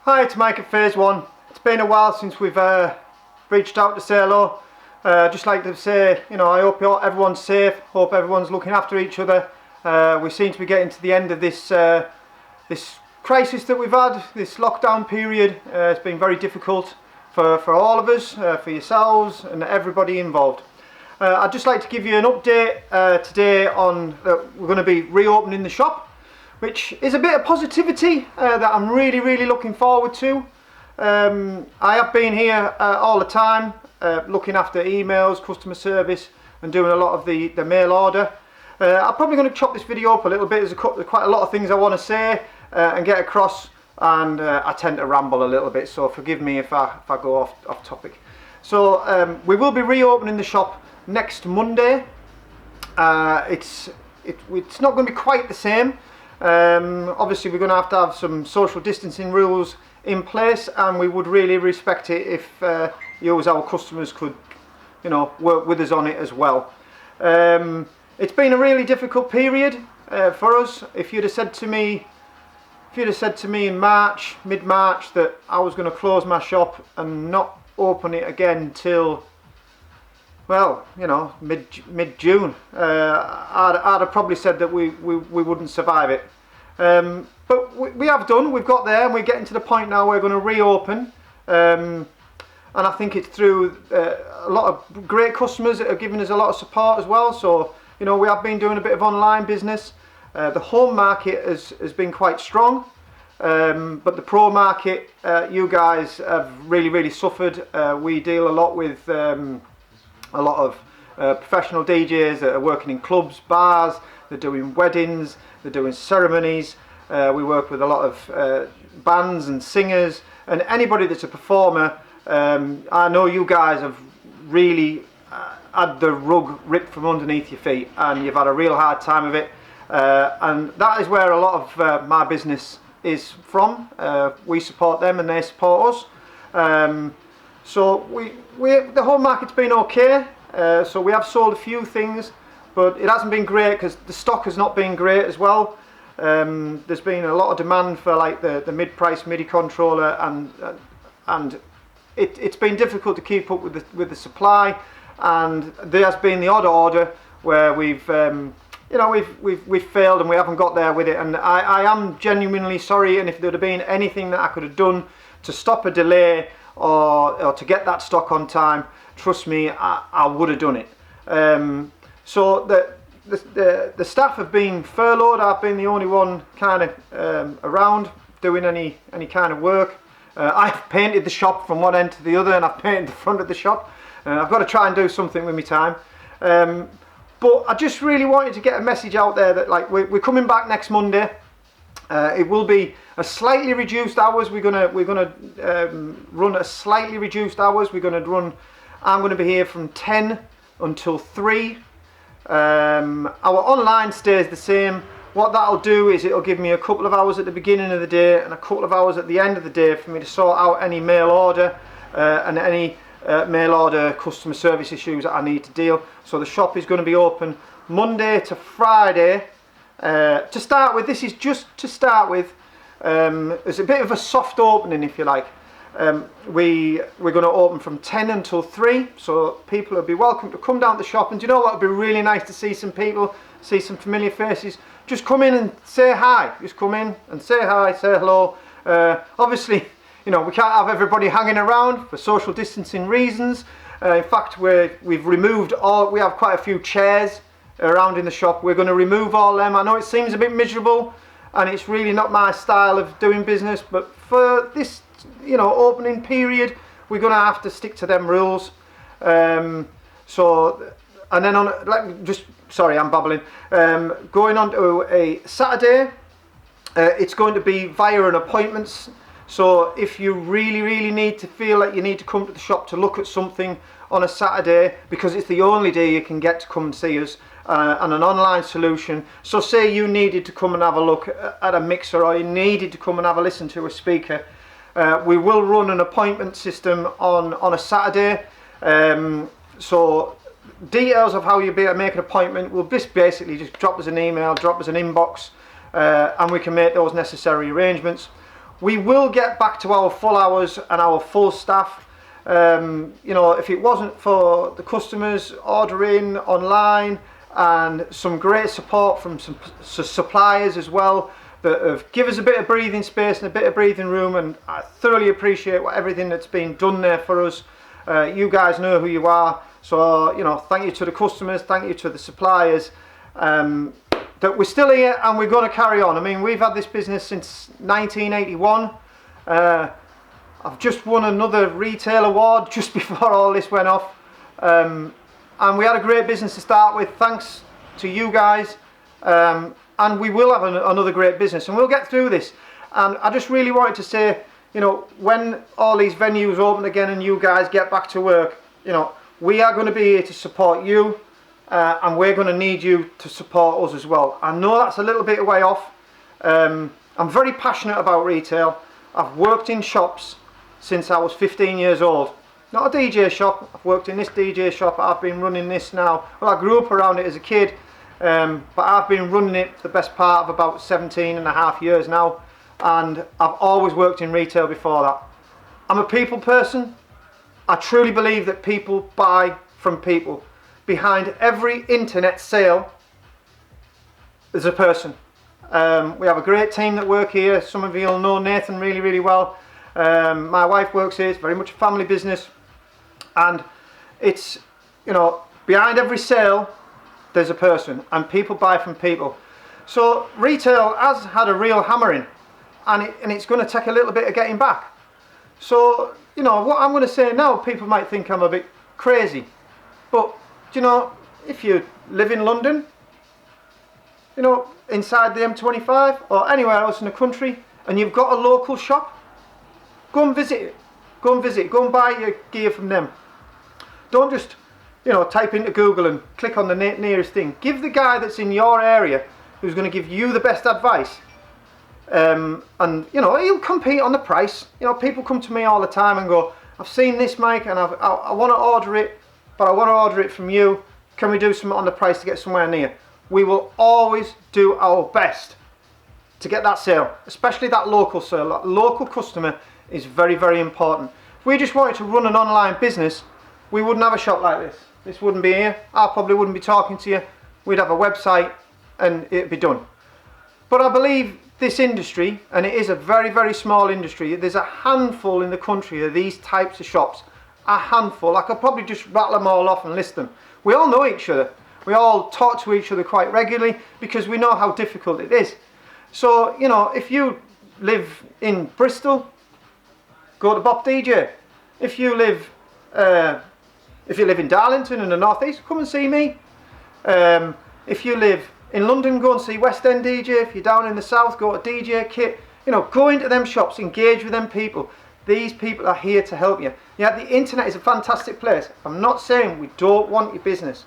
Hi, it's Mike at Phase 1. It's been a while since we've reached out to say hello. Just like to say, I hope everyone's safe, hope everyone's looking after each other. We seem to be getting to the end of this crisis that we've had, this lockdown period. It's been very difficult for all of us, for yourselves and everybody involved. I'd just like to give you an update today on we're going to be reopening the shop, which is a bit of positivity that I'm really looking forward to. I have been here all the time, looking after emails, customer service, and doing a lot of the mail order. I'm probably going to chop this video up a little bit. There's quite a lot of things I want to say and get across, and I tend to ramble a little bit, so forgive me if I go off topic. So we will be reopening the shop next Monday. It's not going to be quite the same. Obviously we're going to have some social distancing rules in place, and we would really respect it if you as our customers could work with us on it as well. It's been a really difficult period for us. If you'd have said to me in mid-March that I was going to close my shop and not open it again till, well, mid-June, I'd have probably said that we wouldn't survive it. But we have done. We've got there, and we're getting to the point now where we're going to reopen. And I think it's through a lot of great customers that have given us a lot of support as well. So, we have been doing a bit of online business. The home market has been quite strong. But the pro market, you guys have really suffered. We deal a lot with a lot of professional DJs that are working in clubs, bars, they're doing weddings, they're doing ceremonies. We work with a lot of bands and singers, and anybody that's a performer. I know you guys have really had the rug ripped from underneath your feet, and you've had a real hard time of it. And that is where a lot of my business is from. We support them and they support us. So the whole market's been okay. So we have sold a few things, but it hasn't been great because the stock has not been great as well. There's been a lot of demand for like the mid-price MIDI controller, and it's been difficult to keep up with the supply. And there has been the odd order where we've failed and we haven't got there with it. And I am genuinely sorry. And if there had been anything that I could have done to stop a delay or to get that stock on time, trust me, I would have done it. So the staff have been furloughed. I've been the only one kind of around doing any kind of work. I've painted the shop from one end to the other, and I've painted the front of the shop. I've got to try and do something with my time. But I just really wanted to get a message out there that we're coming back next Monday. It will be a slightly reduced hours. We're gonna run a slightly reduced hours. I'm going to be here from 10 until 3. Our online stays the same. What that'll do is it'll give me a couple of hours at the beginning of the day and a couple of hours at the end of the day for me to sort out any mail order and any mail order customer service issues that I need to deal. So the shop is going to be open Monday to Friday. To start with, this is just to start with. It's a bit of a soft opening, if you like. We're going to open from 10 until 3, so people will be welcome to come down to the shop. And do you know what would be really nice to see some people, see some familiar faces? Just come in and say hi. Just come in and say hi, say hello. Obviously, we can't have everybody hanging around for social distancing reasons. In fact, we have quite a few chairs around in the shop. We're going to remove all them. I know it seems a bit miserable, and it's really not my style of doing business, but for this opening period, we're going to have to stick to them rules. So, and then sorry, I'm babbling. Going on to a Saturday, it's going to be via an appointments. So if you really need to feel like you need to come to the shop to look at something on a Saturday, because it's the only day you can get to come and see us, and an online solution. So say you needed to come and have a look at a mixer, or you needed to come and have a listen to a speaker, we will run an appointment system on a Saturday. So details of how you be able to make an appointment will basically just drop us an email, drop us an inbox, and we can make those necessary arrangements. we will get back to our full hours and our full staff. You know, if it wasn't for the customers ordering online and some great support from some suppliers as well that have given us a bit of breathing space and a bit of breathing room, and I thoroughly appreciate everything that's been done there for us. You guys know who you are, so you know, thank you to the customers, thank you to the suppliers, that we're still here and we're going to carry on. I mean, we've had this business since 1981. I've just won another retail award just before all this went off, and we had a great business to start with, thanks to you guys, and we will have another great business, and we'll get through this. And I just really wanted to say, you know, when all these venues open again and you guys get back to work, you know, we are going to be here to support you, and we're going to need you to support us as well. I know that's a little bit way off. I'm very passionate about retail. I've worked in shops since I was 15 years old. Not a DJ shop, I've worked in this DJ shop, I've been running this now. Well, I grew up around it as a kid, but I've been running it for the best part of about 17 and a half years now, and I've always worked in retail before that. I'm a people person. I truly believe that people buy from people. Behind every internet sale, there's a person. We have a great team that work here. Some of you will know Nathan really, really well. My wife works here. It's very much a family business, and it's, you know, behind every sale there's a person, and people buy from people. So retail has had a real hammering, and it's going to take a little bit of getting back. So, you know, what I'm going to say now, people might think I'm a bit crazy, but do you know, if you live in London, you know, inside the M25 or anywhere else in the country, and you've got a local shop, go and visit it. Go and visit it. Go and buy your gear from them. Don't just, you know, type into Google and click on the nearest thing. Give the guy that's in your area, who's going to give you the best advice. And, you know, he'll compete on the price. You know, people come to me all the time and go, I've seen this, Mike, and I want to order it, but I want to order it from you. Can we do something on the price to get somewhere near? We will always do our best to get that sale, especially that local sale. That local customer is very, very important. If we just wanted to run an online business, we wouldn't have a shop like this. This wouldn't be here. I probably wouldn't be talking to you. We'd have a website and it'd be done. But I believe this industry, and it is a very, very small industry, there's a handful in the country of these types of shops. A handful. I could probably just rattle them all off and list them. We all know each other. We all talk to each other quite regularly because we know how difficult it is. So, you know, if you live in Bristol, go to Bop DJ. If you live in Darlington in the northeast, come and see me. If you live in London, go and see West End DJ. If you're down in the south, go to DJ Kit. You know, go into them shops, engage with them people. These people are here to help you. Yeah, the internet is a fantastic place. I'm not saying we don't want your business,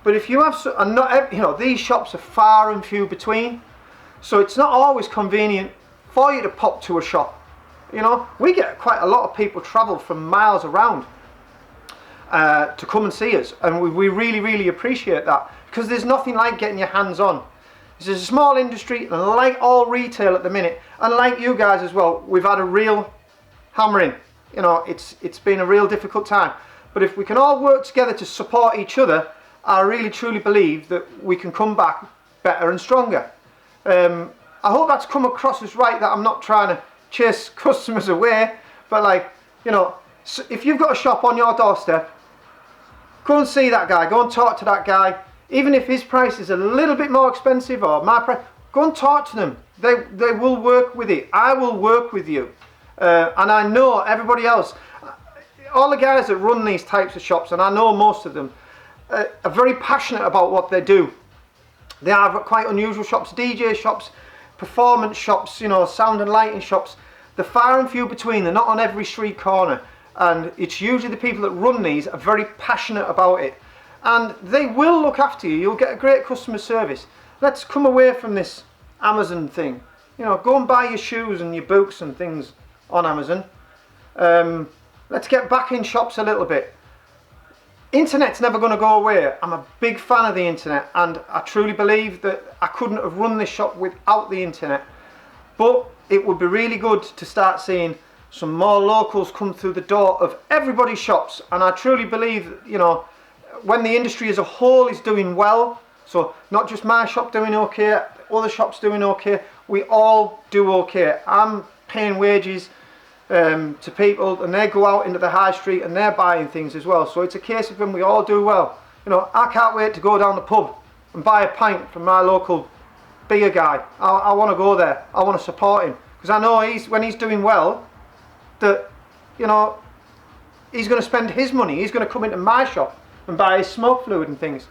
but if you have, and not, you know, these shops are far and few between, so it's not always convenient for you to pop to a shop. You know, we get quite a lot of people travel from miles around to come and see us, and we really, really appreciate that, because there's nothing like getting your hands on. This is a small industry, and like all retail at the minute, and like you guys as well, we've had a real hammering. You know, it's been a real difficult time, but if we can all work together to support each other, I really truly believe that we can come back better and stronger. I hope that's come across as right, that I'm not trying to chase customers away, but like, you know, if you've got a shop on your doorstep, go and see that guy, go and talk to that guy. Even if his price is a little bit more expensive, or my price, go and talk to them. They will work with it. I will work with you. And I know everybody else, all the guys that run these types of shops, and I know most of them, are very passionate about what they do. They are quite unusual shops, DJ shops, performance shops, you know, sound and lighting shops. They're far and few between. They're not on every street corner, and it's usually the people that run these are very passionate about it, and they will look after you. You'll get a great customer service. Let's come away from this Amazon thing. You know, go and buy your shoes and your boots and things on Amazon. Let's get back in shops a little bit. Internet's never going to go away. I'm a big fan of the internet, and I truly believe that I couldn't have run this shop without the internet. but it would be really good to start seeing some more locals come through the door of everybody's shops. And I truly believe, you know, when the industry as a whole is doing well, so not just my shop doing okay, other shops doing okay, we all do okay. I'm paying wages to people, and they go out into the high street and they're buying things as well. So it's a case of when we all do well. You know, I can't wait to go down the pub and buy a pint from my local beer guy. I want to go there. I want to support him, because I know when he's doing well, that, you know, he's going to spend his money. He's going to come into my shop and buy his smoke fluid and things.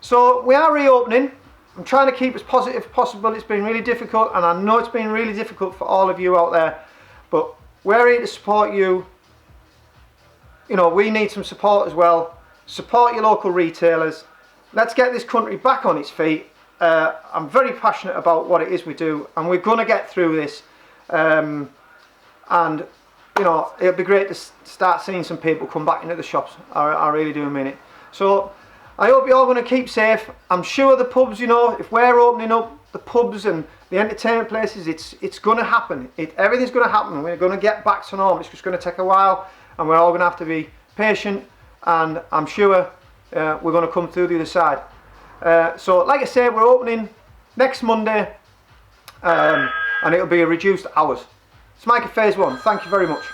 So we are reopening. I'm trying to keep as positive as possible. It's been really difficult, and I know it's been really difficult for all of you out there, but we're here to support you. You know, we need some support as well. Support your local retailers. Let's get this country back on its feet. I'm very passionate about what it is we do, and we're going to get through this. And, you know, it'll be great to start seeing some people come back into the shops. I really do mean it. So I hope you're all going to keep safe. I'm sure the pubs, you know, if we're opening up the pubs and the entertainment places, it's going to happen. Everything's going to happen. We're going to get back to normal. It's just going to take a while, and we're all going to have to be patient, and I'm sure we're going to come through the other side. So like I said, we're opening next Monday, and it'll be a reduced hours. It's Mike at Phase 1. Thank you very much.